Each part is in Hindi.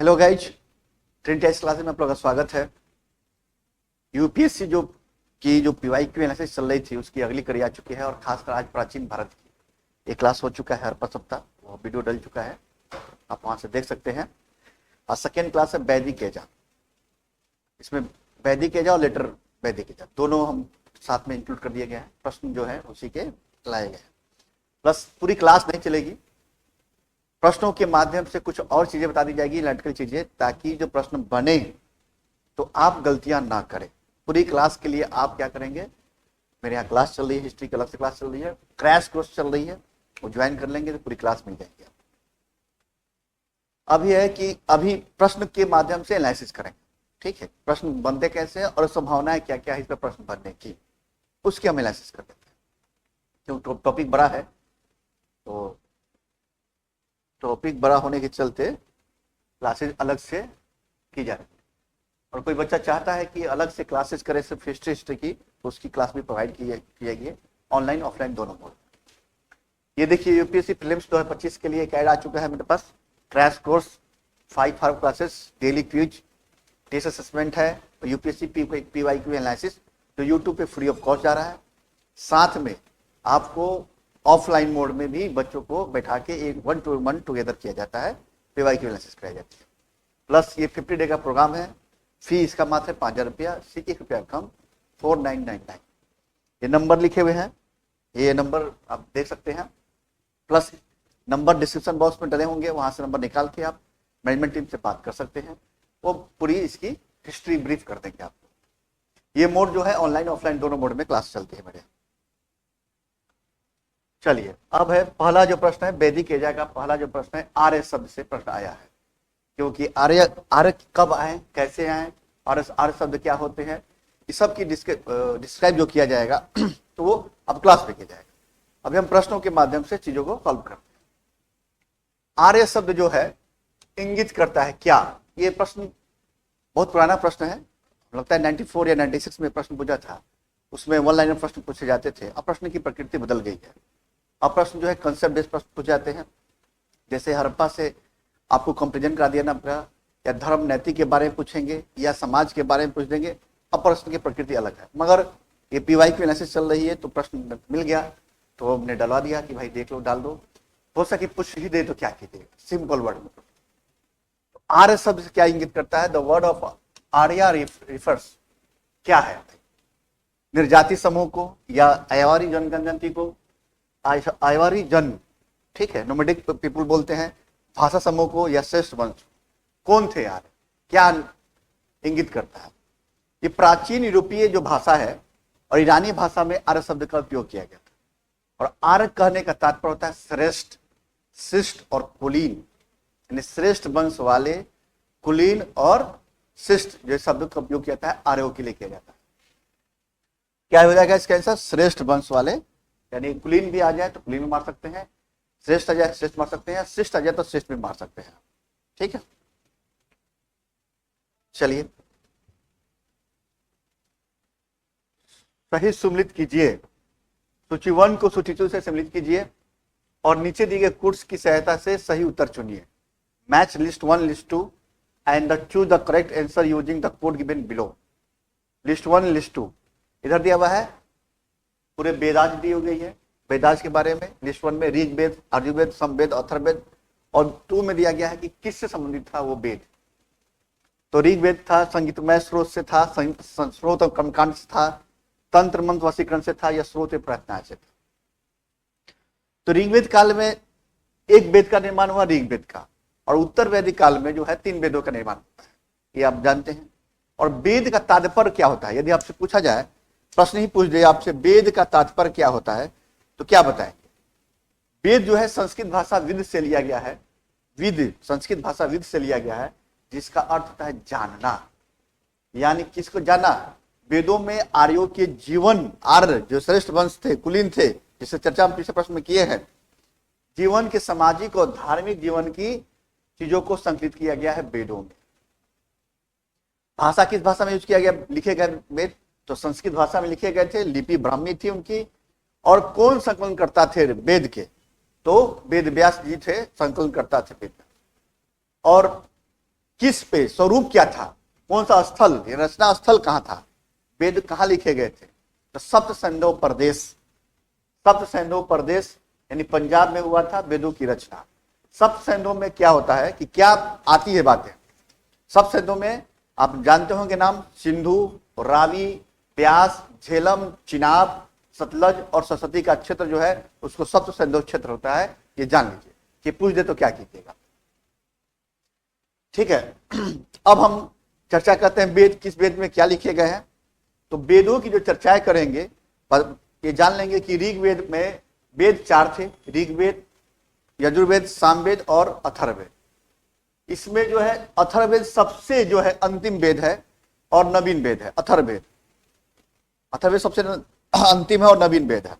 Hello guys, train test classes में आप लोगों का स्वागत है। यूपीएससी जो पीवाईक्यू एनालिसिस चल रही थी उसकी अगली कड़ी आ चुकी है और खासकर आज प्राचीन भारत की एक क्लास हो चुका है हर सप्ताह। वो वीडियो डल चुका है, आप वहां से देख सकते हैं। और सेकेंड क्लास है वैदिक एजा। इसमें वैदिक एजा और लेटर वैदिक एजा दोनों हम साथ में इंक्लूड कर दिए गए हैं। प्रश्न जो है उसी के लाए गए हैं, प्लस पूरी क्लास नहीं चलेगी, प्रश्नों के माध्यम से कुछ और चीजें बता दी जाएगी, लैटिकल चीजें, ताकि जो प्रश्न बने तो आप गलतियां ना करें। पूरी क्लास के लिए आप क्या करेंगे, मेरे यहाँ क्लास चल रही है, हिस्ट्री की अलग से क्लास चल रही है, क्रैश कोर्स चल रही है, वो ज्वाइन कर लेंगे तो पूरी क्लास मिल जाएगी। अभी है कि अभी प्रश्न के माध्यम से एनालिसिस करेंगे, ठीक है। प्रश्न बनते कैसे हैं और संभावनाएं क्या क्या है इस पर प्रश्न बनने की, उसकी हम एनालिसिस कर देते हैं। क्योंकि टॉपिक बड़ा है तो टॉपिक बड़ा होने के चलते क्लासेस अलग से की जा रही है। और कोई बच्चा चाहता है कि अलग से क्लासेस करे सिर्फ हिस्ट्री की, तो उसकी क्लास भी प्रोवाइड की जाएगी, ऑनलाइन ऑफलाइन दोनों मोड। ये देखिए यूपीएससी प्रीलिम्स 2025 के लिए एक ऐड आ चुका है मेरे पास। Crash course 5 classes, daily quiz, test assessment है, यूपीएससी पीवाईक्यू एनालिसिस जो यूट्यूब पे फ्री ऑफ कॉस्ट जा रहा है। साथ में आपको ऑफलाइन मोड में भी बच्चों को बैठा के एक 1 to 1 टुगेदर किया जाता है, पीवाईक्यू एनालिसिस कराई जाती है। प्लस ये 50 डे का प्रोग्राम है। फी इसका मात्र 5,000 रुपया, सिर्फ ₹1 कम, 4999। ये नंबर लिखे हुए हैं, ये नंबर आप देख सकते हैं, प्लस नंबर डिस्क्रिप्शन बॉक्स में डले होंगे, वहां से नंबर निकाल के आप मैनेजमेंट टीम से बात कर सकते हैं, वो पूरी इसकी हिस्ट्री ब्रीफ कर देंगे आपको। ये मोड जो है ऑनलाइन ऑफलाइन दोनों मोड में क्लास चलती है मेरे। चलिए, अब है पहला जो प्रश्न है वैदिक एजा का। पहला जो प्रश्न है आर्य शब्द से प्रश्न आया है, क्योंकि आर्य कब आए, कैसे आए और आर्य शब्द क्या होते हैं, इस सब की डिस्क्राइब जो किया जाएगा तो वो अब क्लास में किया जाएगा। अभी हम प्रश्नों के माध्यम से चीजों को सॉल्व करते हैं। आर्य शब्द जो है इंगित करता है क्या, ये प्रश्न बहुत पुराना प्रश्न है, लगता है 94 या 96 में प्रश्न पूछा था, उसमें वन लाइनर प्रश्न पूछे जाते थे। अब प्रश्न की प्रकृति बदल गई है, अब प्रश्न जो है कंसेप्ट बेस्ड प्रश्न पूछे जाते हैं। जैसे हड़प्पा से आपको कंपेरिजन करा दिया ना आपका, या धर्म नैतिक के बारे में पूछेंगे या समाज के बारे में पूछ देंगे। अब प्रश्न की प्रकृति अलग है, मगर ये पीवाईक्यू एनालिसिस चल रही है तो प्रश्न मिल गया तो हमने डलवा दिया कि भाई देख लो, डाल दो, हो सके पूछ ही दे तो क्या कीजिए, सिंपल वर्ड में। तो आर्य शब्द क्या इंगित करता है, the word of Arya refers क्या है, निर्जाति समूह को या आयवारी जनगणति को, आयवारी जन, ठीक है, नोमैडिक पीपुल बोलते हैं, भाषा समूह को या श्रेष्ठ वंश। कौन थे यार, क्या इंगित करता है। ये प्राचीन यूरोपीय जो भाषा है और ईरानी भाषा में आर्य शब्द का उपयोग किया गया था। और आर्य कहने का तात्पर्य होता है श्रेष्ठ, शिष्ट और कुलीन, यानी श्रेष्ठ वंश वाले, कुलीन और शिष्ट जो शब्द का उपयोग किया जाता है आर्यों के लिए किया जाता है। क्या हो जाएगा इसका आंसर, श्रेष्ठ वंश वाले, यानी कुलीन भी आ जाए तो कुलीन भी मार सकते हैं, श्रेष्ठ आ जाए श्रेष्ठ मार सकते हैं, शिष्ट आ जाए तो शिष्ट भी मार सकते हैं, ठीक है। चलिए सही सम्मिलित कीजिए, सूची 1 को सूची 2 से सम्मिलित कीजिए और नीचे दिए गए कोड्स की सहायता से सही उत्तर चुनिए। Match list 1 list 2 and choose the correct answer using the code given below. List 1 list 2 इधर दिया हुआ है, पूरे वेदाज दी हो गई है, वेदाज के बारे में। लिस्ट 1 में ऋग्वेद, यजुर्वेद, सामवेद, अथर्ववेद, और 2 में दिया गया है कि किससे संबंधित था वो वेद। तो ऋग्वेद था, संगीतमय स्रोत से था, स्रोत और कर्मकांड से था, तंत्र मंत्र वशीकरण से था, या स्रोत प्रार्थना से था। तो ऋग्वेद काल में एक वेद का निर्माण हुआ ऋग्वेद का, और उत्तर वैदिक काल में जो है 3 वेदों का निर्माण होता है, ये आप जानते हैं। और वेद का तात्पर्य क्या होता है, यदि आपसे पूछा जाए, प्रश्न ही पूछ दे आपसे वेद का तात्पर्य क्या होता है, तो क्या बताएंगे। वेद जो है संस्कृत भाषा विद से लिया गया है, विद संस्कृत भाषा विद से लिया गया है, जिसका अर्थ होता है जानना। यानी किसको जाना, वेदों में आर्यों के जीवन, आर्य जो श्रेष्ठ वंश थे, कुलीन थे, जिससे चर्चा हम पिछले प्रश्न में किए हैं, जीवन के सामाजिक और धार्मिक जीवन की चीजों को संकलित किया गया है वेदों में। भाषा किस भाषा में यूज किया गया, लिखे गए वेद तो संस्कृत भाषा में लिखे गए थे, लिपि ब्राह्मी थी उनकी। और कौन संकलन करता थे वेद के, तो वेद व्यास जी थे, संकलन करता थे वेद। और किस पे स्वरूप क्या था, कौन सा स्थल, रचना स्थल कहाँ था, वेद कहाँ लिखे गए थे। तो सप्त सैंधव प्रदेश, सप्त सैंधव प्रदेश यानी पंजाब में हुआ था वेदों की रचना। सप्त सैंधव में क्या होता है कि क्या आती है बातें। सप्त सैंधव में आप जानते होंगे नाम, सिंधु, रावी, ब्यास, झेलम, चिनाब, सतलज और सरस्वती का क्षेत्र जो है उसको सप्त सैंधव क्षेत्र होता है। ये जान लीजिए कि पूछ दे तो क्या कीजिएगा। ठीक है, अब हम चर्चा करते हैं वेद, किस वेद में क्या लिखे गए हैं। तो वेदों की जो चर्चाएं करेंगे, ये जान लेंगे कि ऋग्वेद में वेद 4 थे, ऋग्वेद, यजुर्वेद, सामवेद और अथर्ववेद। इसमें जो है अथर्ववेद सबसे जो है अंतिम वेद है और नवीन वेद है। अथर्ववेद, अथर्ववेद सबसे अंतिम है और नवीन वेद है।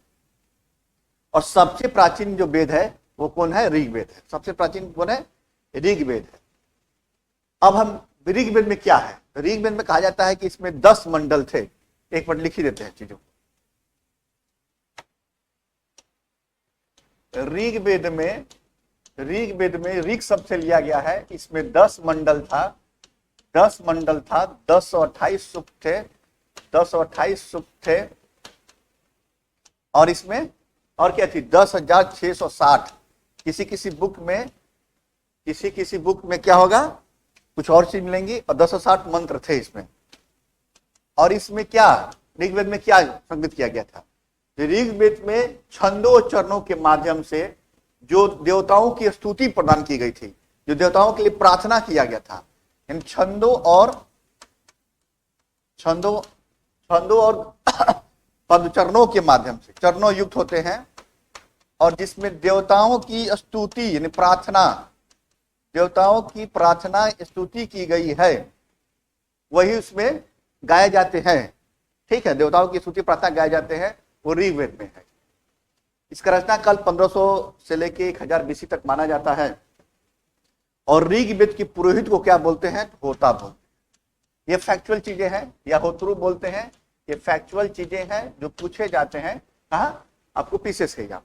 और सबसे प्राचीन जो वेद है वो कौन है, ऋग्वेद है। सबसे प्राचीन कौन है, ऋग्वेद है। अब हम ऋग्वेद में क्या है, ऋग्वेद में कहा जाता है कि इसमें 10 मंडल थे। एक बार लिख ही देते हैं चीजों। ऋग्वेद में ऋग शब्द से लिया गया है। इसमें 10 मंडल था, 10 मंडल था, 1028 सूक्त थे, 1028 सूक्त थे। और इसमें और क्या थी, 10,660। किसी किसी बुक में क्या होगा, कुछ और चीज मिलेंगी। और 1060 मंत्र थे इसमें। और इसमें क्या, ऋग्वेद में क्या संगत किया गया था, ऋग्वेद में छंदों चरणों के माध्यम से जो देवताओं की स्तुति प्रदान की गई थी, जो देवताओं के लिए प्रार्थना किया गया था, इन छंदों और पदचरणों के माध्यम से, चरणों युक्त होते हैं और जिसमें देवताओं की स्तुति यानी प्रार्थना, देवताओं की प्रार्थना स्तुति की गई है, वही उसमें गाए जाते हैं। ठीक है, देवताओं की स्तुति प्रार्थना गाए जाते हैं, वो ऋग्वेद में है। इसका रचना काल 1500 से लेके 1000 BC तक माना जाता है। और ऋग्वेद की पुरोहित को क्या बोलते हैं, होता बोलते हैं। ये फैक्चुअल चीजें हैं, या होतरु बोलते हैं। ये फैक्चुअल चीजें हैं जो पूछे जाते हैं, कहा आपको पीछे से एग्जाम।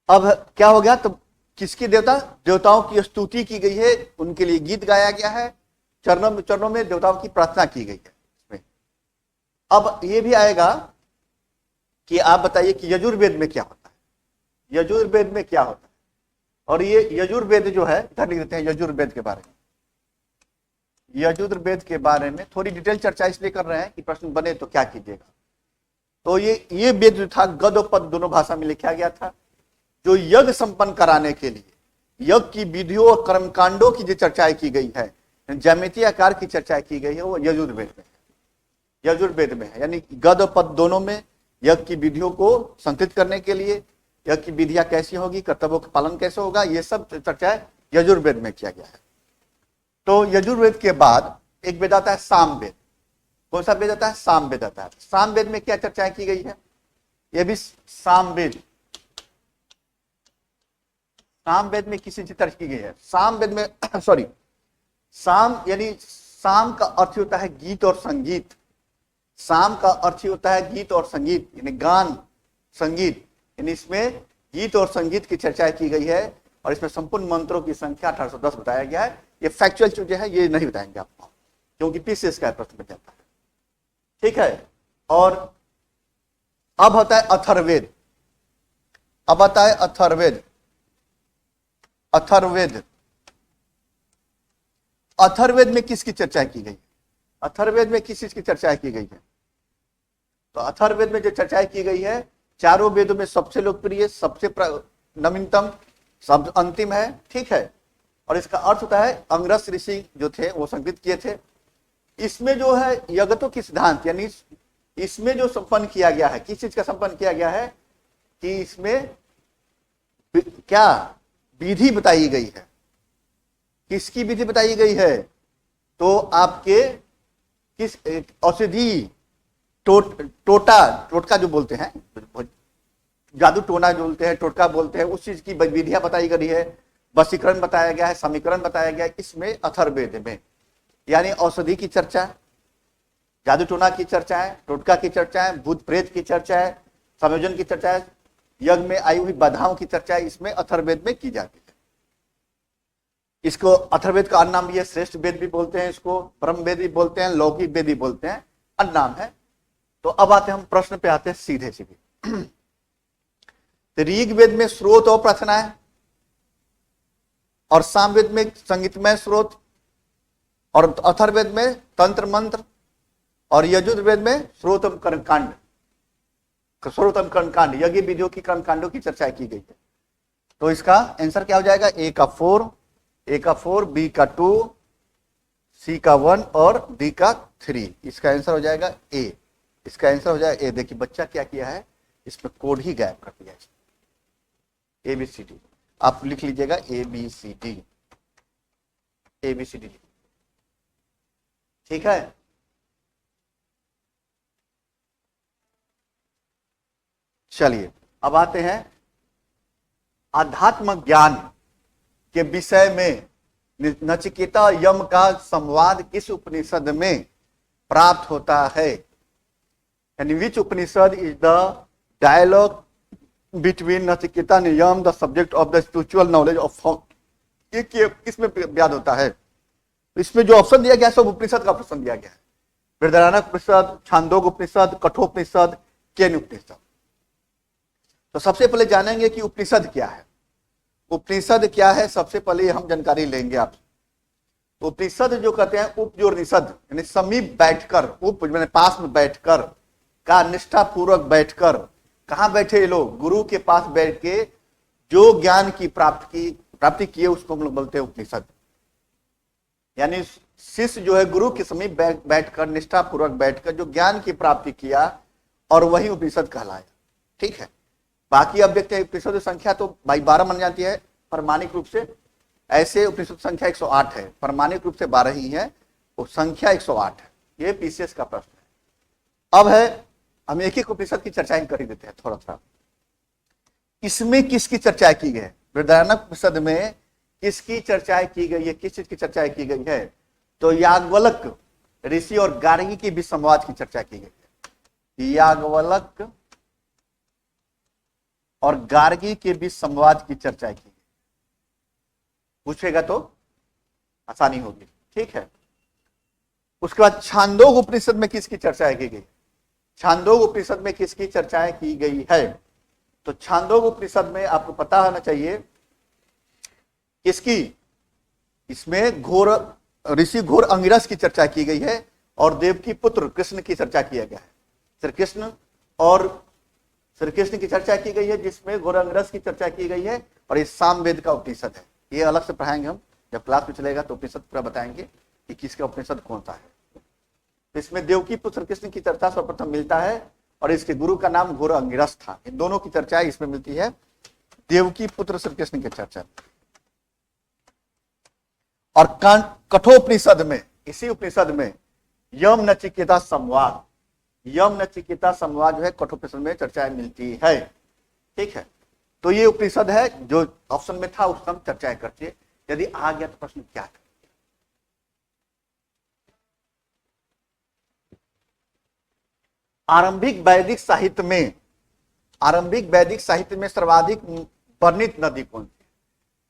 अब क्या हो गया, तो किसकी देवताओं की स्तुति की गई है, उनके लिए गीत गाया गया है, चरणों में देवताओं की प्रार्थना की गई है इसमें। अब ये भी आएगा कि आप बताइए कि यजुर्वेद में क्या होता है, यजुर्वेद में क्या होता है। और ये यजुर्वेद जो है, इधर लिख देते हैं यजुर्वेद के बारे में। यजुर्वेद के बारे में थोड़ी डिटेल चर्चा इसलिए कर रहे हैं कि प्रश्न बने तो क्या कीजिएगा। तो ये वेद जो था गद और पद दोनों भाषा में लिखा गया था। जो यज्ञ संपन्न कराने के लिए यज्ञ की विधियों और कर्मकांडों की जो चर्चाएं की गई है, ज्यामितीय आकार की चर्चा की गई है, वो यजुर्वेद में है। यजुर्वेद में है, यानी गद और पद दोनों में यज्ञ की विधियों को संकलित करने के लिए, यज्ञ की विधियां कैसी होगी, कर्तव्यों का पालन कैसे होगा, ये सब चर्चाएं यजुर्वेद में किया गया है। तो यजुर्वेद के बाद एक वेद आता है सामवेद। कौन सा वेद आता है, सामवेद आता है। सामवेद में क्या चर्चाएं की गई है, ये भी सामवेद, सामवेद में किसी चीज चर्चा की गई है। सामवेद में सॉरी, साम यानी साम का अर्थ होता है गीत और संगीत। साम का अर्थ होता है गीत और संगीत, यानी गान संगीत, यानी इसमें गीत और संगीत की चर्चा की गई है। और इसमें संपूर्ण मंत्रों की संख्या 1810 बताया गया है। ये फैक्चुअल चीजें हैं, ये नहीं बताएंगे आपको, क्योंकि पीसीएस का प्रश्न में जाता है। ठीक है, और अब होता है अथर्ववेद। अब आता है अथर्ववेद। अथर्ववेद, अथर्ववेद में किसकी चर्चा की गई, अथर्ववेद में किस चीज की चर्चा की गई है। तो अथर्ववेद में जो चर्चा की गई है, चारों वेदों में सबसे लोकप्रिय, सबसे नवीनतम, शब्द अंतिम है। ठीक है, और इसका अर्थ होता है अंगरस ऋषि जो थे वो संकलित किए थे। इसमें जो है यज्ञों की सिद्धांत, यानी इसमें जो संपन्न किया गया है, किस चीज का संपन्न किया गया है कि इसमें क्या विधि बताई गई है। किसकी विधि बताई गई है, तो आपके किस औषधि टोटका जो बोलते हैं, जादू टोना जो बोलते हैं, टोटका बोलते हैं, उस चीज की विधियां बताई गई है। वशीकरण बताया गया है, समीकरण बताया गया है इसमें अथर्ववेद में। यानी औषधि की चर्चा, जादू टोना की चर्चा है, टोटका की चर्चा है, भूत प्रेत की चर्चा है, संयोजन की चर्चा है, यज्ञ में आई हुई बाधाओं की चर्चा है, इसमें अथर्ववेद में की जाती है। इसको अथर्ववेद का अन्य नाम भी है, श्रेष्ठ वेद भी बोलते हैं, इसको परम वेद भी बोलते हैं, लौकिक वेद भी बोलते हैं, अन्य नाम है। तो अब आते हैं हम प्रश्न पे आते हैं सीधे सीधे। तो ऋग वेद में स्रोत और प्रार्थना है, और सामवेद में संगीतमय स्रोत, और अथर्ववेद में तंत्र मंत्र, और यजुर्वेद में स्रोतम कर्मकांड, स्रोतम कर्मकांड, यज्ञ विधियों की कर्मकांडों की चर्चा की गई है। तो इसका आंसर क्या हो जाएगा? ए का 4, बी का 2, सी का 1 और डी का 3। इसका आंसर हो जाएगा ए। इसका आंसर हो जाएगा ए। देखिए बच्चा क्या किया है, इसमें कोड ही गायब कर दिया है। ए बी सी डी आप लिख लीजिएगा, A B C D, A B C D, ठीक है। चलिए अब आते हैं आध्यात्म ज्ञान के विषय में नचिकेता यम का संवाद किस उपनिषद में प्राप्त होता है? यानी which Upanishad is the dialogue between Nachiketa and Yama the subject of the spiritual knowledge of किसमें व्याद होता है? इसमें जो ऑप्शन दिया गया है सब उपनिषद का प्रश्न दिया गया है। बृहदारण्यक उपनिषद, छांदोग उपनिषद, कठोपनिषद, केन उपनिषद। तो सबसे पहले जानेंगे कि उपनिषद क्या है। उपनिषद क्या है सबसे पहले हम जानकारी लेंगे आप। उपनिषद जो कहते हैं उपनिषद यानी समीप बैठकर, उप मैंने पास में बैठकर, का निष्ठा पूर्वक बैठकर, कहां बैठे ये लोग? गुरु के पास बैठ के जो ज्ञान की प्राप्ति किए उसको हम लोग बोलते हैं उपनिषद। यानी शिष्य जो है गुरु के समीप बैठकर, निष्ठा पूर्वक बैठकर जो ज्ञान की प्राप्ति किया, और वही उपनिषद कहलाया। ठीक है। बाकी अब देखते हैं उपनिषद की संख्या तो भाई 12 मान जाती है प्रमाणिक रूप से। ऐसे उपनिषद संख्या 108 है, प्रमाणिक रूप से 12 ही है, वो संख्या 108 है। ये पीसीएस का प्रश्न है। अब है हम एक एक उपनिषद की चर्चा कर ही देते हैं थोड़ा थोड़ा। इसमें किसकी चर्चा की गई है? बृहदारण्यक उपनिषद में किसकी चर्चाएं की गई है? किस चीज की चर्चा की गई है? तो याज्ञवल्क ऋषि और गार्गी की भी संवाद की चर्चा की गई है। याज्ञवल्क और गार्गी के बीच संवाद की चर्चा की गई। पूछेगा तो आसानी होगी। ठीक है। उसके बाद छांदोग उपनिषद में किसकी चर्चाएं की गई? छांदोग उपनिषद में किसकी चर्चाएं की गई है? तो छांदोग उपनिषद में आपको पता होना चाहिए किसकी, इसमें घोर ऋषि घोर अंगिरस की चर्चा की गई है, और देव की पुत्र कृष्ण की चर्चा किया गया है। श्री कृष्ण की चर्चा की गई है, जिसमें घोर अंगिरस की चर्चा की गई है, और ये सामवेद का उपनिषद है। ये अलग से पढ़ाएंगे हम, जब क्लास में चलेगा तो उपनिषद पूरा बताएंगे कि किसका उपनिषद कौन सा है। तो इसमें देवकी पुत्र कृष्ण की चर्चा सर्वप्रथम मिलता है, और इसके गुरु का नाम घोर अंगिरस था। इन दोनों की चर्चा इसमें मिलती है, देवकी पुत्र श्री कृष्ण की चर्चा। और कठोपनिषद में, इसी उपनिषद में यम नचिकेता संवाद, यम नचिकेता संवाद जो है कठोपनिषद में चर्चाएं मिलती है। ठीक है। तो ये उपनिषद है जो ऑप्शन में था, उसका हम चर्चाएं करते हैं। यदि आ गया तो प्रश्न क्या था? आरंभिक वैदिक साहित्य में सर्वाधिक वर्णित नदी कौन सी?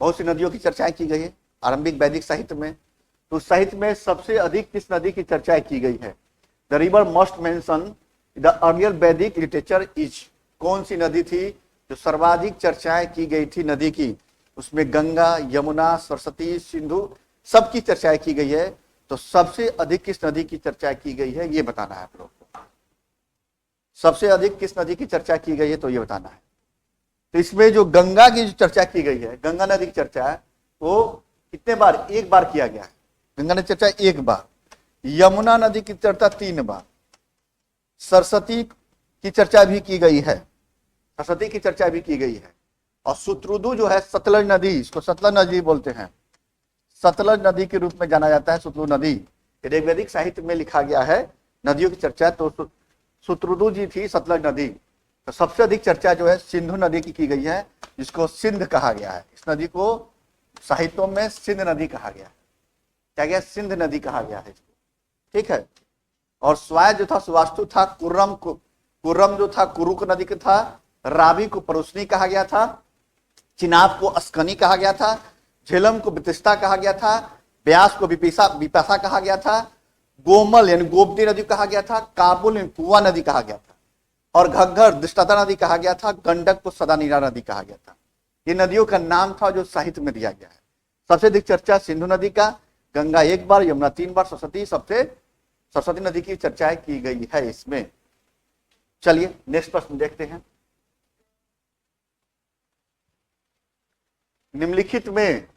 बहुत सी नदियों की चर्चाएं की गई है आरंभिक वैदिक साहित्य में। तो साहित्य में सबसे अधिक किस नदी की चर्चा की गई है? The river must mention the earlier वैदिक लिटरेचर इज। कौन सी नदी थी जो सर्वाधिक चर्चाएं की गई थी नदी की? उसमें गंगा, यमुना, सरस्वती, सिंधु सबकी चर्चाएं की गई है। तो सबसे अधिक किस नदी की चर्चा की गई है ये बताना है आप लोग को। सबसे अधिक किस नदी की चर्चा की गई है तो ये बताना है। तो इसमें जो गंगा की जो चर्चा की गई है, गंगा नदी की चर्चा है, वो कितने बार? एक बार किया गया है। गंगा नदी चर्चा एक बार। यमुना नदी की चर्चा 3 बार। सरस्वती की चर्चा भी की गई है, सरस्वती की चर्चा भी की गई है। और सुत्रुदु जो है सतलज नदी, इसको सतलज नदी बोलते हैं, सतलज नदी के रूप में जाना जाता है सुत्रु नदी। वैदिक साहित्य में लिखा गया है नदियों की चर्चा, तो सुत्रुदु जी थी सतलज नदी। तो सबसे अधिक चर्चा जो है सिंधु नदी की गई है, जिसको सिंध कहा गया है। इस नदी को साहित्यों में सिंध नदी कहा गया है। क्या गया? सिंध नदी कहा गया है इसको। ठीक है। और स्वाय जो था, सुवास्तु था, कुर्रम जो था कुरुक नदी का था, रावी को परोसनी कहा गया था, चिनाब को अस्कनी कहा गया था, झेलम को वितस्ता कहा गया था, ब्यास को विपाशा कहा गया था, गोमल यानी गोमती नदी कहा गया था, काबुल यानी कुआ नदी कहा गया था, और घग्घर दृष्टाता नदी कहा गया था, गंडक को सदानीरा नदी कहा गया था। ये नदियों का नाम था जो साहित्य में दिया गया है। सबसे अधिक चर्चा सिंधु नदी का, गंगा 1 बार, यमुना 3 बार, सरस्वती नदी की चर्चाएं की गई है इसमें। चलिए नेक्स्ट प्रश्न देखते हैं। निम्नलिखित में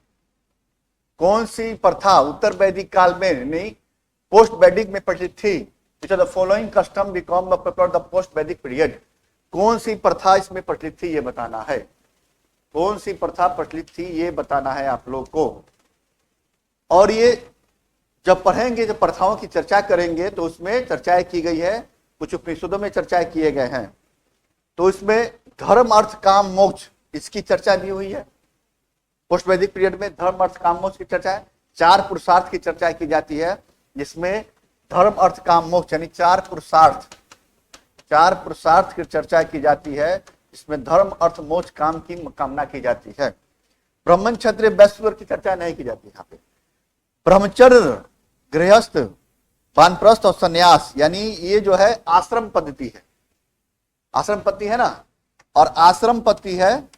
कौन सी प्रथा उत्तर वैदिक काल में नहीं पोस्ट वैदिक में प्रचलित थी? Which are the following custom become the post Vedic period. कौन सी प्रथा इसमें प्रचलित थी ये बताना है। कौन सी प्रथा प्रचलित थी ये बताना है आप लोग को। और ये जब पढ़ेंगे, जब प्रथाओं की चर्चा करेंगे तो उसमें चर्चाएं की गई है, कुछ उपनिषदों में चर्चाएं किए गए हैं। तो इसमें धर्म अर्थ काम मोक्ष इसकी चर्चा भी हुई है। पोस्ट वैदिक पीरियड में धर्म अर्थ काम मोक्ष की चर्चा है। 4 पुरुषार्थ की चर्चा की जाती है, जिसमें धर्म अर्थ काम मोक्ष यानी 4 पुरुषार्थ की चर्चा की जाती है। इसमें धर्म अर्थ मोक्ष काम की कामना की जाती है। ब्राह्मण क्षत्रिय वैश्य की चर्चा नहीं की जाती। यहाँ पे ब्रह्मचर्य, गृहस्थ, वानप्रस्थ और संन्यास यानी ये जो है आश्रम पद्धति है। आश्रम पद्धति है ना, और आश्रम पद्धति है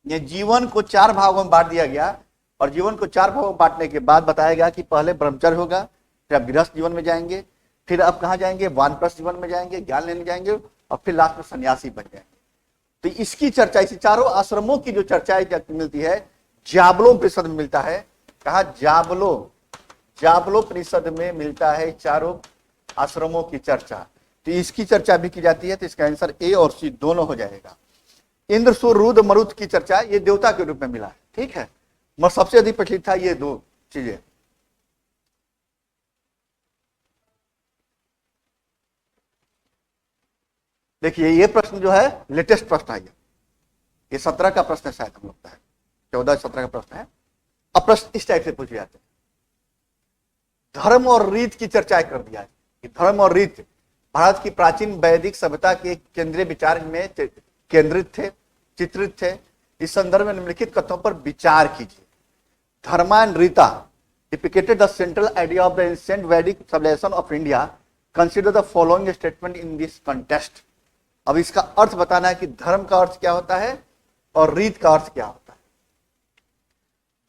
ये जीवन को 4 भागों में बांट दिया गया। और जीवन को 4 भागों में बांटने के बाद बताया गया कि पहले ब्रह्मचर्य होगा, फिर आप गृहस्थ जीवन में जाएंगे, फिर आप कहाँ जाएंगे, वानप्रस्थ जीवन में जाएंगे, ज्ञान लेने जाएंगे, और फिर लास्ट में सन्यासी बन जाएंगे। तो इसकी चर्चा, इसी चारों आश्रमों की जो चर्चाएं मिलती है जाबलो परिषद में मिलता है। कहा जाबलो परिषद में मिलता है चारों आश्रमों की चर्चा। तो इसकी चर्चा भी की जाती है। तो इसका आंसर ए और सी दोनों हो जाएगा। इंद्र, सूर्य, रुद्र, मरुत की चर्चा ये देवता के रूप में मिला है, ठीक है। मगर सबसे अधिक प्रचलित था ये 2 चीजें। देखिए ये प्रश्न जो है लेटेस्ट प्रश्न है। ये 17 का प्रश्न है शायद, हम लगता है 14-17 का प्रश्न है। अब प्रश्न इस टाइप से पूछे जाते हैं। धर्म और रीत की चर्चा कर दिया है कि धर्म और रीत भारत की प्राचीन वैदिक सभ्यता के केंद्रीय विचार में केंद्रित थे, चित्रित थे। इस संदर्भ में निम्नलिखित कथनों पर विचार कीजिए। Dharma and rita depicted the central idea of the ancient Vedic civilisation of India. Consider the following statement in this context. अब इसका अर्थ बताना है कि धर्म का अर्थ क्या होता है और रीत का अर्थ क्या होता है।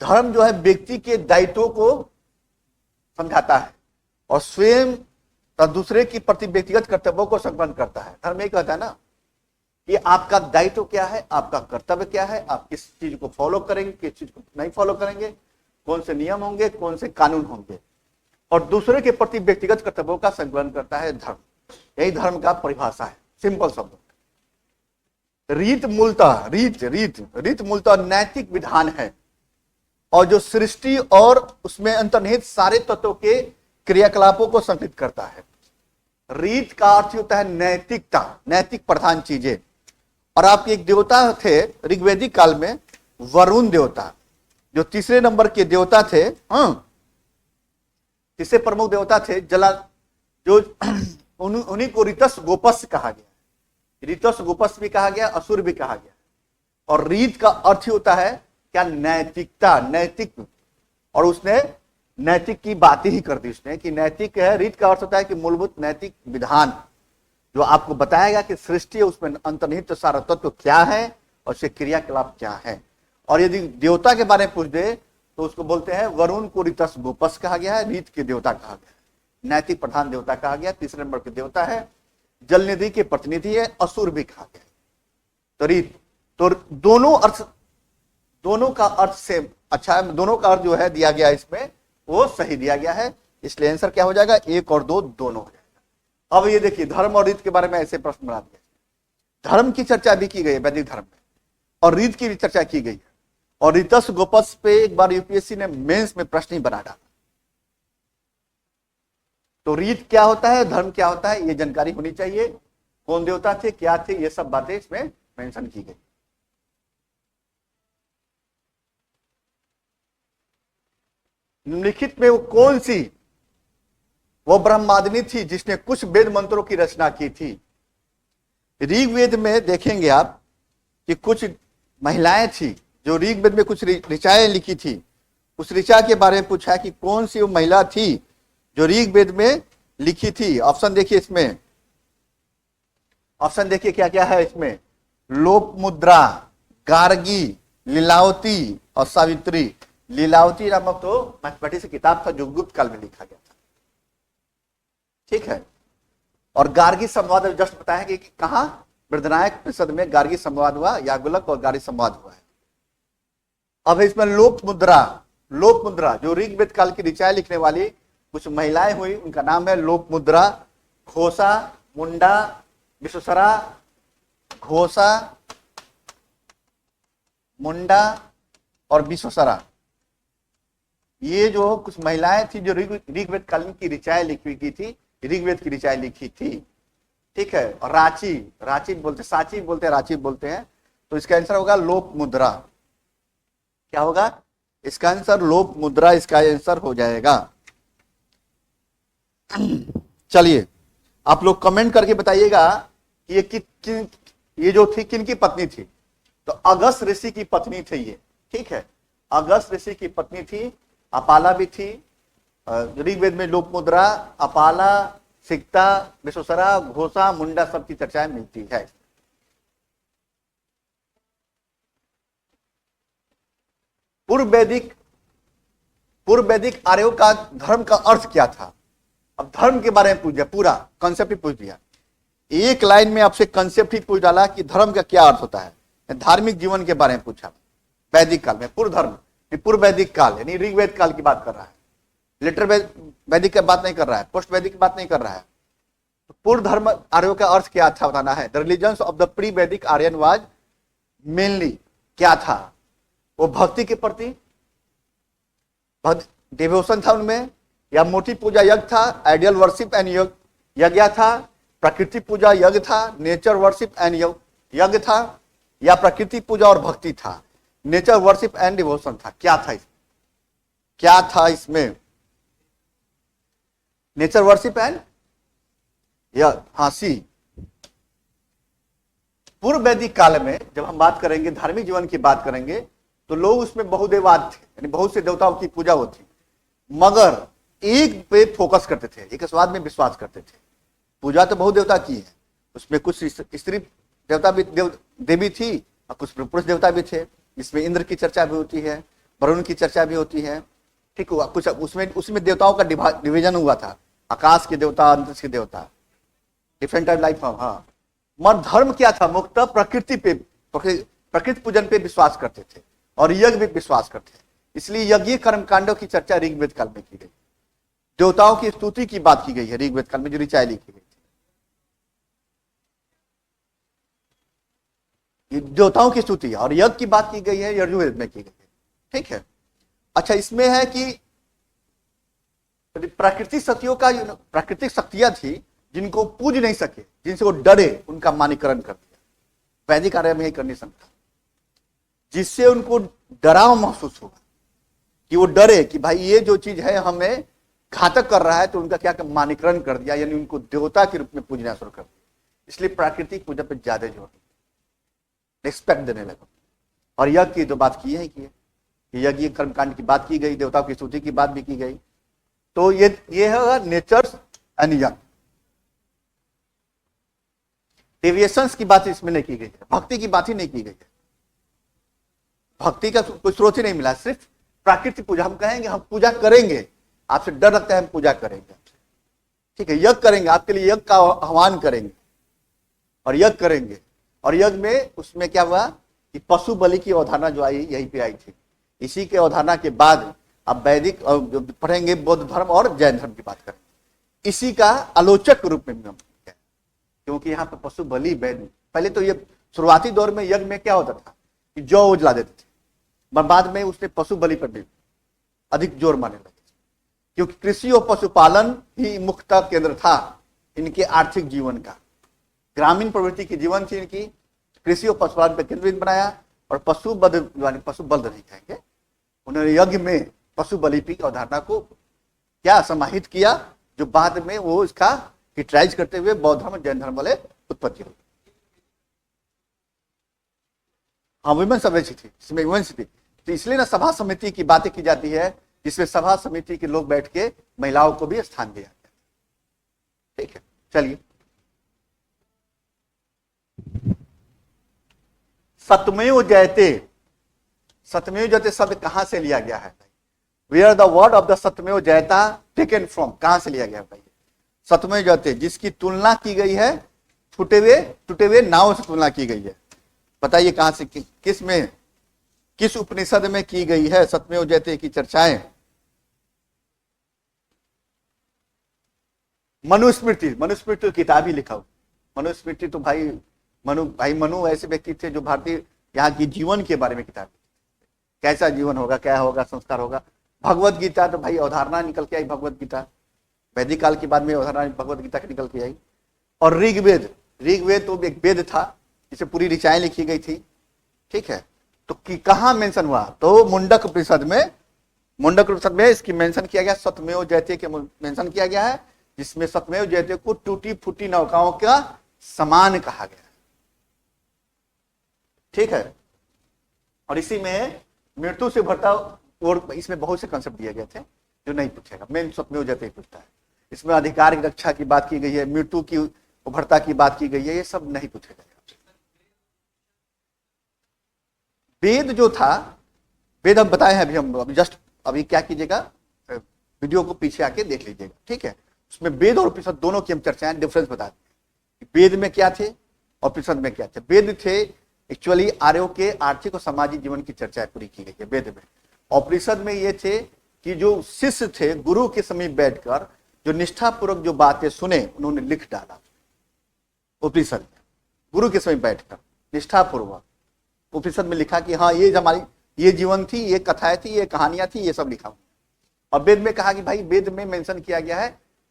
धर्म जो है व्यक्ति के दायित्वों को समझाता है और स्वयं तथा दूसरे की प्रति व्यक्तिगत कर्तव्यों को संपन्न करता है। धर्म ये कहता है ना कि आपका दायित्व क्या है, आपका कर्तव्य क्या है, आप किस चीज को फॉलो करेंगे, किस चीज को नहीं फॉलो करेंगे, कौन से नियम होंगे, कौन से कानून होंगे, और दूसरे के प्रति व्यक्तिगत कर्तव्यों का संकलन करता है धर्म। यही धर्म का परिभाषा है, सिंपल शब्द। रीत मूलतः नैतिक विधान है और जो सृष्टि और उसमें अंतर्निहित सारे तत्वों के क्रियाकलापों को संकलित करता है। रीत का अर्थ होता है नैतिकता, नैतिक प्रधान चीजें। और आपके एक देवता थे ऋग्वैदिक काल में, वरुण देवता, जो 3 नंबर के देवता थे। तीसरे प्रमुख देवता थे जला, जो उन्हीं को ऋतस गोपस कहा गया। ऋतस गोपस भी कहा गया, असुर भी कहा गया। और रीत का अर्थ होता है क्या, नैतिकता, नैतिक। और उसने नैतिक की बात ही कर दी उसने कि नैतिक है। रीत का अर्थ होता है कि मूलभूत नैतिक विधान जो आपको बताएगा कि सृष्टि है उसमें अंतर्निहित सारा तत्व क्या है और उसके क्रियाकलाप क्या है। और यदि देवता के बारे में पूछ दे तो उसको बोलते हैं वरुण को ऋतस गोपस कहा गया है, रीत के देवता कहा गया है, नैतिक प्रधान देवता कहा गया। 3 नंबर के देवता है, जल निधि के प्रतिनिधि है, असुर भी कहा गया। तो रीत, तो दोनों का अर्थ सेम अच्छा है। दोनों का अर्थ जो है दिया गया इसमें वो सही दिया गया है। इसलिए आंसर क्या हो जाएगा, 1 और 2 दोनों हो जाएगा। अब ये देखिए धर्म और रीत के बारे में ऐसे प्रश्न बना दिया। धर्म की चर्चा भी की गई है वैदिक धर्म में, और रीत की भी चर्चा की गई है। और ऋतस गोपस पे एक बार यूपीएससी ने मेंस में प्रश्न ही बना डाला। तो रीत क्या होता है, धर्म क्या होता है, ये जानकारी होनी चाहिए। कौन देवता थे, क्या थे, ये सब बातें इसमें मेंशन की गई। निम्नलिखित में वो कौन सी वो ब्रह्मादिनी थी जिसने कुछ वेद मंत्रों की रचना की थी। ऋग्वेद में देखेंगे आप कि कुछ महिलाएं थी जो ऋग्वेद में कुछ ऋचाएं लिखी थी, उस ऋचा के बारे में पूछा है कि कौन सी वो महिला थी जो ऋग्वेद में लिखी थी। ऑप्शन देखिए इसमें, ऑप्शन देखिए क्या क्या है इसमें। लोपमुद्रा, गार्गी, लीलावती और सावित्री। लीलावती नामक तो मैथमेटिक्स की किताब था जो गुप्त काल में लिखा गया था, ठीक है। और गार्गी संवाद जस्ट बताया कि कहां, बृहदारण्यक परिषद में गार्गी संवाद हुआ, याज्ञवल्क्य और गार्गी संवाद हुआ है। अब इसमें लोपमुद्रा, लोपमुद्रा जो ऋग्वेद काल की ऋचाएं लिखने वाली कुछ महिलाएं हुई, उनका नाम है लोपमुद्रा, घोषा, मुंडा, विश्वसरा, घोषा, मुंडा और विश्वसरा। ये जो कुछ महिलाएं थी जो ऋग्वेद काल की ऋचाएं लिखी की थी, ऋग्वेद की ऋचाएं लिखी थी, ठीक है। और रांची, रांची बोलते, साची बोलते हैं, रांची बोलते हैं, तो इसका आंसर होगा लोपमुद्रा। क्या होगा इसका आंसर? लोपमुद्रा इसका आंसर हो जाएगा। चलिए आप लोग कमेंट करके बताइएगा कि ये जो थी किन की पत्नी थी। तो अगस्त ऋषि की पत्नी थी ये, ठीक है। अगस्त ऋषि की पत्नी थी, अपाला भी थी। ऋग्वेद में लोपमुद्रा, अपाला, सिक्ता, विश्वसरा, घोषा, मुंडा सबकी चर्चाएं मिलती है। पूर्व वैदिक आर्यों का धर्म का अर्थ क्या था? अब धर्म के बारे में पूछ दिया, पूरा कॉन्सेप्ट ही पूछ दिया। एक लाइन में आपसे कॉन्सेप्ट ही पूछ डाला कि धर्म का क्या अर्थ होता है। धार्मिक जीवन के बारे में पूछा वैदिक काल में। पूर्व धर्म, पूर्व वैदिक काल यानी ऋग्वेद काल की बात कर रहा है, लेटर वैदिक की बात नहीं कर रहा है, पोस्ट वैदिक की बात नहीं कर रहा है। तो पूर्व धर्म आर्यों का अर्थ क्या था बताना है। The religions of the pre वैदिक आर्यन वाज मेनली क्या था? वो भक्ति के प्रति डिवोशन था उनमें, या मूर्ति पूजा यज्ञ था, आइडियल वर्शिप एंड यज्ञ था, प्रकृति पूजा यज्ञ था, नेचर वर्शिप एंड यज्ञ था, या प्रकृति पूजा और भक्ति था, नेचर वर्शिप एंड डिवोशन था। क्या था इसमें? क्या था इसमें? नेचर वर्शिप एंड हाँ सी। पूर्व वैदिक काल में जब हम बात करेंगे, धार्मिक जीवन की बात करेंगे, तो लोग उसमें बहुदेवाद थे, यानी बहुत से देवताओं की पूजा होती, मगर एक पे फोकस करते थे, एक स्वाद में विश्वास करते थे। पूजा तो बहुत देवता की है, उसमें कुछ स्त्री देवता भी देवी थी और कुछ पुरुष देवता भी थे, जिसमें इंद्र की चर्चा भी होती है, वरुण की चर्चा भी होती है, ठीक हुआ। कुछ उसमें देवताओं का डिवीजन हुआ था, आकाश के देवता, अंतरिक्ष के देवता, डिफरेंट टाइप लाइफ फॉर्म। हाँ, मगर धर्म क्या था? मुक्त प्रकृति पे, प्रकृति पूजन पे विश्वास करते थे और यज्ञ भी विश्वास करते थे। इसलिए यज्ञ कर्मकांडों की चर्चा ऋग्वेद काल में की गई। देवताओं की स्तुति की बात की गई है ऋग्वेद काल में, जो ऋचाएं लिखी गई थी। देवताओं की स्तुति और यज्ञ की बात की गई है, यजुर्वेद में की गई है, ठीक है। अच्छा, इसमें है कि प्राकृतिक शक्तियों का, प्राकृतिक शक्तियां थी जिनको पूज नहीं सके, जिनसे वो डरे, उनका मानीकरण कर दिया। वैदिक आर्य में यही कंडीशन था, जिससे उनको डराव महसूस होगा, कि वो डरे कि भाई ये जो चीज है हमें घातक कर रहा है, तो उनका क्या मानीकरण कर दिया, यानी उनको देवता के रूप में पूजना शुरू कर दिया। इसलिए प्राकृतिक पूजा पर ज्यादा जोर, रिस्पेक्ट देने लगा। और यज्ञ की तो बात की है कि यज्ञ कर्मकांड की बात की गई, देवताओं की स्तुति की बात भी की गई। तो ये है नेचर्स एंड यज्ञ। डेविएशंस की बात इसमें नहीं की गई है, भक्ति की बात ही नहीं की गई है। भक्ति का कोई स्रोत ही नहीं मिला, सिर्फ प्राकृतिक पूजा। हम कहेंगे हम पूजा करेंगे, आपसे डर लगता है, हम पूजा करेंगे, ठीक है, यज्ञ करेंगे, आपके लिए यज्ञ का आह्वान करेंगे और यज्ञ करेंगे। और यज्ञ में उसमें क्या हुआ कि पशु बलि की अवधारणा जो आई, यहीं पे आई थी। इसी के अवधारणा के बाद अब वैदिक पढ़ेंगे, बौद्ध धर्म और जैन धर्म की बात करें, इसी का आलोचक के रूप में हम, क्योंकि यहाँ पे पशु बलि वैदिक, पहले तो ये शुरुआती दौर में यज्ञ में क्या होता था कि जौ उजला देते थे, मगर बाद में उसने पशु बलि पर भी अधिक जोर मारने लगे, क्योंकि कृषि और पशुपालन ही मुख्य केंद्र था इनके आर्थिक जीवन का। ग्रामीण प्रवृत्ति की जीवन थी इनकी, कृषि और पशुपालन पर केंद्रित बनाया। और पशु बध, पशु बल्द नहीं कहेंगे, उन्होंने यज्ञ में पशु बलि की अवधारणा को क्या समाहित किया, जो बाद में वो इसका हिटराइज करते हुए बौद्ध धर्म, जैन धर्म वाले उत्पत्ति हुई। हाँ वुमेन सभ्य थी, इसमें वुमेन्स थी, तो इसलिए ना सभा समिति की बातें की जाती है, जिसमें सभा समिति के लोग बैठ के महिलाओं को भी स्थान दिया जाता है। ठीक है, चलिए सत्यमेव जयते, सत्यमेव जयते शब्द कहां से लिया गया है? Where the word of the Satyameva Jayate taken from, कहां से लिया गया भाई? सत्यमेव जयते जिसकी तुलना की गई है टूटे हुए नाव से तुलना की गई है। बताइए कहां से, किस में, किस उपनिषद में की गई है सत्यमेव जयते की चर्चाएं? मनुस्मृति, मनुस्मृति किताब ही लिखा हो। मनुस्मृति तो भाई मनु ऐसे व्यक्ति थे जो भारतीय यहाँ की जीवन के बारे में किताब, कैसा जीवन होगा, क्या होगा, संस्कार होगा। भगवत गीता तो भाई अवधारणा निकल के आई, भगवत गीता वैदिक काल के बाद में अवधारणा भगवत गीता की निकल के आई। और ऋग्वेद, ऋग्वेद तो एक वेद था जिसे पूरी ऋचाएं लिखी गई थी। ठीक है, तो कहां मेंशन हुआ? तो मुंडक उपनिषद में, मुंडक उपनिषद में इसकी मेंशन किया गया, सत्यमेव जयते के मेंशन किया गया है, जिसमें सत्यमेव जयते को टूटी फूटी नौकाओं का समान कहा गया है। ठीक है, और इसी में मृत्यु से भरता, और इसमें बहुत से कंसेप्ट दिए गए थे जो नहीं पूछेगा, मेन सत्यमेव जयते पूछता है। इसमें अधिकार की रक्षा की बात की गई है, मृत्यु की उभरता की बात की गई है, ये सब नहीं पूछेगा। वेद जो था, वेद हम बताए हैं अभी, हम जस्ट अभी क्या कीजिएगा, वीडियो को पीछे आके देख लीजिएगा। ठीक है, उसमें वेद और उपनिषद दोनों की हम चर्चाएं डिफरेंस बताते हैं, वेद में क्या थे और उपनिषद में क्या थे। वेद थे एक्चुअली आर्यों के आर्थिक और सामाजिक जीवन की चर्चा पूरी की गई है वेद में। उपनिषद में ये थे कि जो शिष्य थे गुरु के समीप बैठकर जो निष्ठापूर्वक जो बातें सुने उन्होंने लिख डाला उपनिषद में, गुरु के समीप बैठकर निष्ठापूर्वक उपनिषद में लिखा कि हाँ ये हमारी ये जीवन थी, ये कथाएं थी, ये कहानियां थी, ये सब लिखा। और वेद में कहा कि भाई वेद में मेंशन किया गया है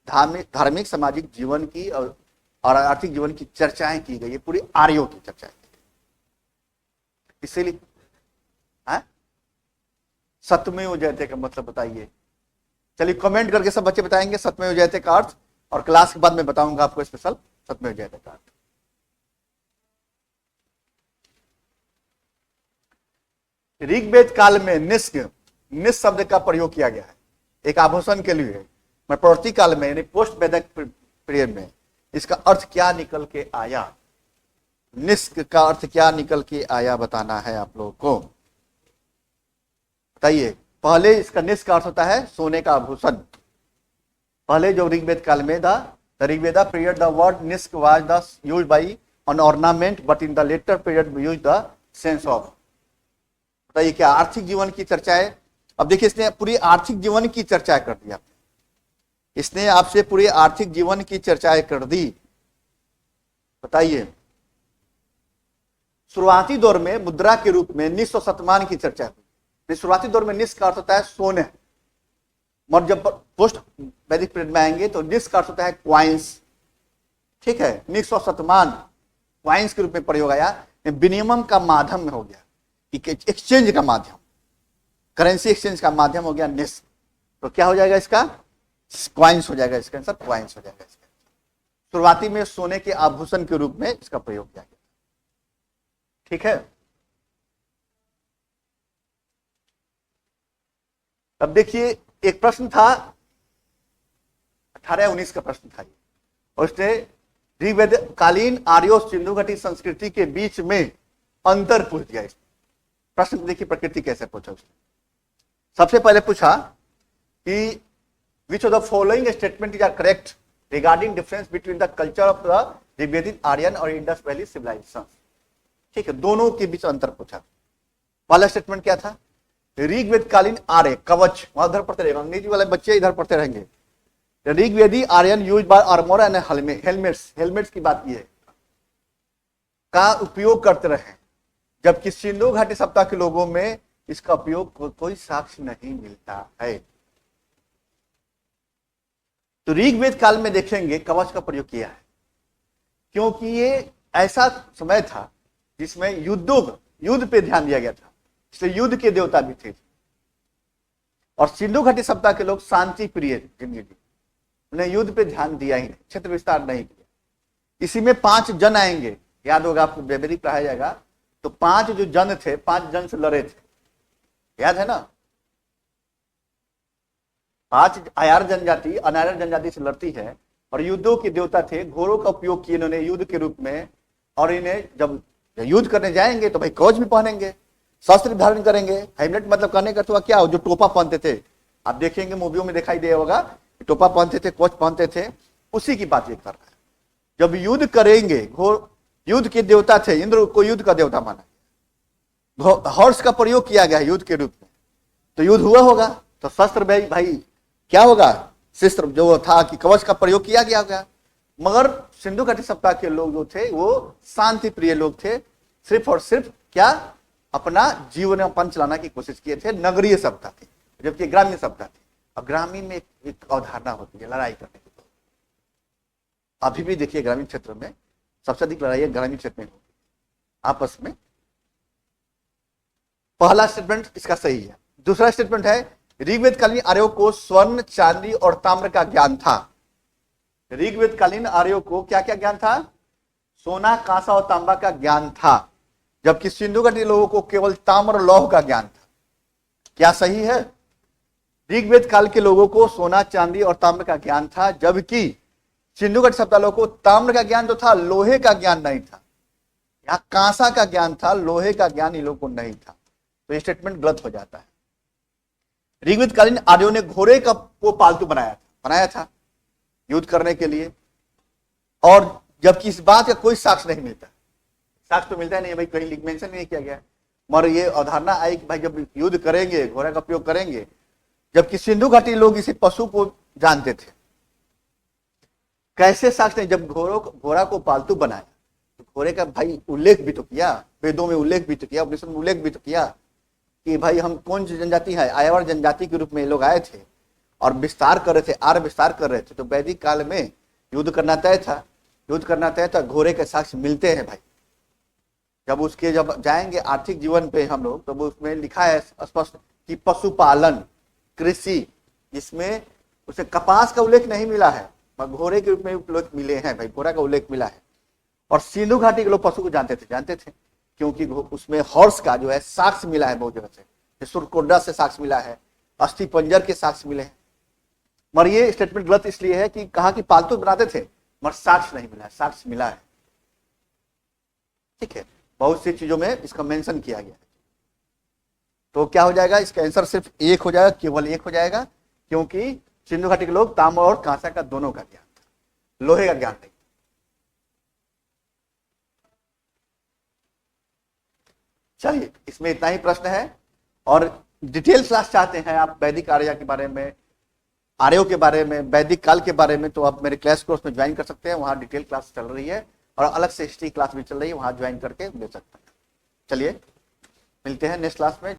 धार्मिक सामाजिक जीवन की और आर्थिक जीवन की चर्चाएं की गई है, पूरी आर्यों की चर्चाएं। इसीलिए सत्यमेव जयते का मतलब बताइए, चलिए कमेंट करके सब बच्चे बताएंगे सत्यमेव जयते का अर्थ, और क्लास के बाद में बताऊंगा आपको स्पेशल सत्यमेव जयते का अर्थ। ऋग्वेद काल में निष्क शब्द का प्रयोग किया गया है एक आभूषण के लिए, मैं प्रवृत्ति काल में यानी पोस्ट वैदिक पीरियड में इसका अर्थ क्या निकल के आया, निष्क का अर्थ क्या निकल के आया बताना है आप लोगों को। बताइए, पहले इसका निष्क का अर्थ होता है सोने का आभूषण। पहले जो ऋग्वेद काल में the Rigveda period the word nishka was the used by an ornament but in the later period we use the sense of. बताइए क्या आर्थिक जीवन की चर्चा है। अब देखिए इसने पूरी आर्थिक जीवन की चर्चा कर दी, इसने आपसे पूरी आर्थिक जीवन की चर्चाएं कर दी। बताइए, शुरुआती दौर में मुद्रा के रूप में निष्क और शतमान की चर्चा हुई। शुरुआती दौर में निष्क का अर्थ होता है सोने, और जब पोस्ट वैदिक पीरियड में आएंगे तो निष्क का अर्थ होता है क्वाइंस। ठीक है, निष्क और शतमान क्वाइंस के रूप में प्रयोग आया, विनिमय का माध्यम में हो गया, एक्सचेंज का माध्यम, करेंसी एक्सचेंज का माध्यम हो गया निष्क। तो क्या हो जाएगा इसका, क्वाइंस हो जाएगा इसका आंसर, क्वाइंस हो जाएगा इसका। शुरुआती में सोने के आभूषण के रूप में इसका प्रयोग किया गया। ठीक है, अब देखिए एक प्रश्न था 18-19 का प्रश्न था, और उसने ऋग्वेद कालीन आर्यो सिंधु घटी संस्कृति के बीच में अंतर पूछ दिया। इसने प्रश्न देखिए प्रकृति कैसे पूछा उसने। सबसे पहले पूछा कि which of the following statement is correct regarding difference between the culture of the ऋग्वेदिक आर्यन और इंडस वैली सिविलाइजेशन। ठीक है, दोनों के बीच अंतर पूछा। पहला स्टेटमेंट क्या था, ऋग्वेद कालीन आर्य कवच, वहां उधर पढ़ते रहेंगे, अंग्रेजी वाले बच्चे इधर पढ़ते रहेंगे। Rigvedic Aryan use by armour and helmets की बात की है, का उपयोग करते रहे, जबकि सिंधु घाटी सप्ताह के लोगों में इसका उपयोग कोई साक्ष्य नहीं मिलता है। तो ऋग्वेद काल में देखेंगे कवच का प्रयोग किया है, क्योंकि ये ऐसा समय था जिसमें युद्ध पे ध्यान दिया गया था, इसलिए युद्ध के देवता भी थे। और सिंधु घाटी सप्ताह के लोग शांति प्रिय जिंदगी, उन्हें युद्ध पे ध्यान दिया ही नहीं, क्षेत्र विस्तार नहीं किया। इसी में 5 जन आएंगे, याद होगा आपको, वैदिक पढ़ाया जाएगा तो 5 जो जन थे, 5 जन से लड़े थे, याद है ना। 5 आर्य जनजाति अनार्य जनजाति से लड़ती है और युद्धों के देवता थे। घोड़ों का उपयोग किए इन्होंने युद्ध के रूप में, और इन्हें जब युद्ध करने जाएंगे तो भाई कवच भी पहनेंगे, शस्त्र धारण करेंगे। हेलमेट मतलब कहने का तो क्या हो, जो टोपा पहनते थे, आप देखेंगे मूवियों में दिखाई दे होगा, टोपा पहनते थे, कवच पहनते थे, उसी की बात ये कर रहा है। जब युद्ध करेंगे, घोर युद्ध के देवता थे, इंद्र को युद्ध का देवता माना, हॉर्स का प्रयोग किया गया युद्ध के रूप में, तो युद्ध हुआ होगा तो शस्त्र भाई क्या होगा, शस्त्र जो था कि कवच का प्रयोग किया गया होगा। मगर सिंधु घाटी सप्ताह के लोग जो थे वो शांति प्रिय लोग थे, सिर्फ और सिर्फ क्या अपना जीवन यापन चलाना की कोशिश किए थे। नगरीय सभ्यता थी, जबकि ग्रामीण सभ्यता थी। अब ग्रामीण में एक अवधारणा होती है लड़ाई करने की। अभी भी देखिए ग्रामीण क्षेत्र में सबसे अधिक लड़ाई ग्रामीण क्षेत्र में होती है आपस में। पहला स्टेटमेंट इसका सही है। दूसरा स्टेटमेंट है ऋग्वेद कालीन आर्यों को स्वर्ण, चांदी और ताम्र का ज्ञान था। ऋग्वेद कालीन आर्यों को क्या क्या ज्ञान था, सोना, कांसा और तांबा का ज्ञान था, जबकि सिंधु घाटी लोगों को केवल ताम्र और लौह का ज्ञान था। क्या सही है? ऋग्वेद काल के लोगों को सोना, चांदी और ताम्र का ज्ञान था, जबकि सिंधु घाटी सभ्यता लोगों को ताम्र का ज्ञान तो था, लोहे का ज्ञान नहीं था। यहां कांसा का ज्ञान था, लोहे का ज्ञान इन लोगों को नहीं था। तो स्टेटमेंट गलत हो जाता है। ऋग्वेद कालीन आर्यों ने घोड़े को पालतू बनाया था युद्ध करने के लिए, और जबकि इस बात का कोई साक्ष्य नहीं मिलता। साक्ष्य तो मिलता है नहीं भाई, कहीं मेंशन नहीं किया गया। मगर ये अवधारणा आई कि भाई जब युद्ध करेंगे घोड़े का उपयोग करेंगे, जबकि सिंधु घाटी लोग इसे पशु को जानते थे। कैसे साक्ष्य नहीं, जब घोड़ा को पालतू बनाया तो घोड़े का भाई उल्लेख भी तो किया, वेदों में उल्लेख भी तो किया, उपनिषद में उल्लेख भी तो किया कि भाई हम कौन सी जनजाति है, आर्यवर जनजाति के रूप में लोग आए थे और विस्तार कर रहे थे, आर्य विस्तार कर रहे थे। तो वैदिक काल में युद्ध करना तय था, घोड़े के साक्ष्य मिलते हैं भाई। जब जाएंगे आर्थिक जीवन पे हम लोग, तो उसमें लिखा है स्पष्ट कि पशुपालन, कृषि, इसमें उसे कपास का उल्लेख नहीं मिला है, पर घोड़े के रूप में उल्लेख मिले हैं भाई, घोड़ा का उल्लेख मिला है। और सिंधु घाटी के लोग पशु को जानते थे क्योंकि उसमें हॉर्स का जो है साक्ष्य मिला है बहुत जगह से, सुरकोंडा से साक्ष्य मिला है, अस्थि पंजर के साक्ष्य मिले हैं। मगर ये स्टेटमेंट गलत इसलिए है कि कहा कि पालतू बनाते थे, मगर साक्ष्य नहीं मिला है, साक्ष्य मिला है। ठीक है, बहुत सी चीजों में इसका मेंशन किया गया है। तो क्या हो जाएगा, इसका आंसर सिर्फ एक हो जाएगा, केवल एक हो जाएगा, क्योंकि सिंधु घाटी के लोग तांबा और कांसा का दोनों का ज्ञान था, लोहे का ज्ञान नहीं। चलिए, इसमें इतना ही प्रश्न है। और डिटेल क्लास चाहते हैं आप वैदिक आर्य के बारे में, आर्यों के बारे में, वैदिक काल के बारे में, तो आप मेरे क्लास कोर्स में ज्वाइन कर सकते हैं। वहां डिटेल क्लास चल रही है और अलग से हिस्ट्री क्लास भी चल रही है, वहां ज्वाइन करके ले सकते हैं। चलिए, मिलते हैं नेक्स्ट क्लास में।